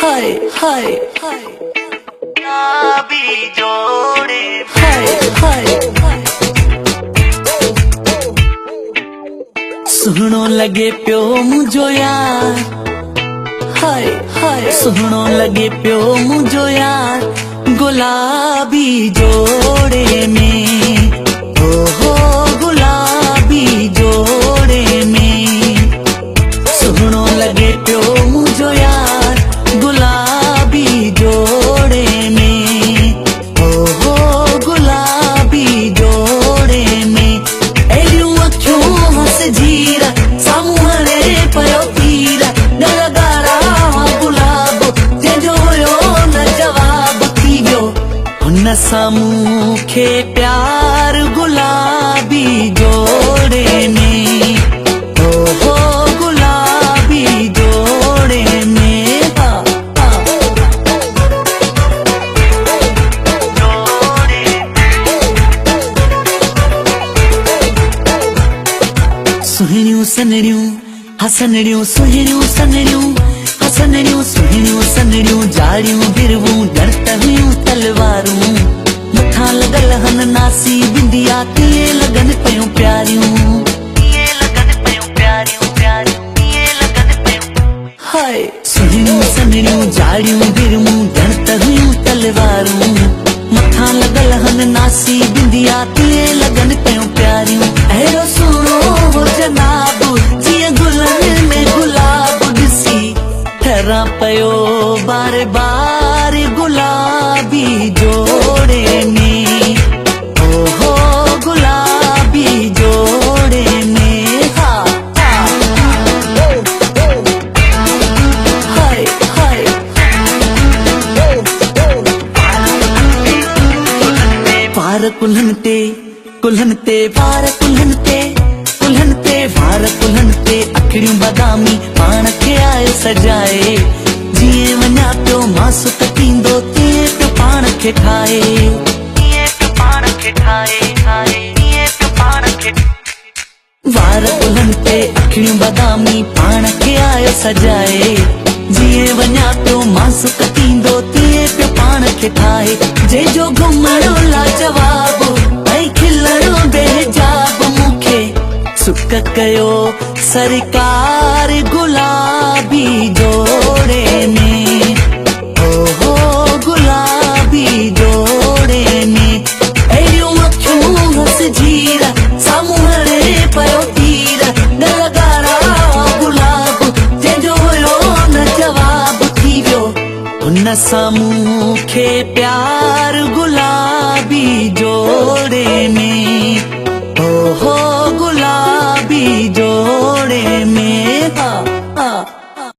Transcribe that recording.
हाय हाय हाय गुलाबी जोड़े हाय हाय सुहणो लगे प्यो मुझो यार हाय हाय सुहणो लगे प्यो मुझो यार गुलाबी जोड़े में ओहो गुलाबी जोड़े में सुहणो लगे प्यो मुझो यार गुलाबी जोड़े में ओहो गुलाबी जोड़े में एलियूं अखियूं हस जीरा साम्हूं हणे पियो तीरा न लॻारा गुलाब जंहिंजो हुयो न जवाब थी वियो हुन सां मूंखे प्यार गुलाबी जोड़े में ओहो गुलाबी जोड़े में हा हा सुहिणियूं सनड़ियूं हसनड़ियूं सुहिणियूं सनड़ियूं हसनड़ियूं सुहिणियूं सनड़ियूं जाड़ियूं गिरवूं डरत हुयूं तलवारूं मथां लॻल हन नासी बिंदिया तीअं लॻनि पयूं प्यारियूं हाय सुहिणियूं सनड़ियूं जाड़ियूं गिरवूं डरत हुयूं तलवारूं मथां लॻल हन नासी बिंदिया तीअं लॻनि पयूं प्यारियूं अहिड़ो सुहिणो हो जनाब जीअं गुलनि में गुलाब ॾिसी ठहिरां पियो बार बार गुलाबी जोड़े में ओहो गुलाबी जोड़े में हा हाय हाय पार कुल्हनि ते वार कुल्हनि ते वार कुल्हनि ते अखिड़ियूं बादामी पाण खे आए सजाए जीअं वञा पियो मासु कटींदो तीअं पियो पाण खे ठाहे वार कुल्हनि ते अखिड़ियूं बादामी पाण खे आयो सजाए जीअं वञा पियो मासु कटींदो तीअं पियो पाण खे ठाहे जंहिंजो घुमणो लाजवाब ऐं खिलणो बेहिजाब मूंखे सुक कयो सरकार गुलाबी जोड़े में ओहो गुलाबी जोड़े में अहिड़ियूं अखियूं हस जीरा साम्हूं हणे पियो तीरा न लॻारा गुलाब जंहिंजो हुयो न जवाब थी वियो हुन सां मूंखे प्यार गुलाबी जोड़े में ओहो गुलाबी जो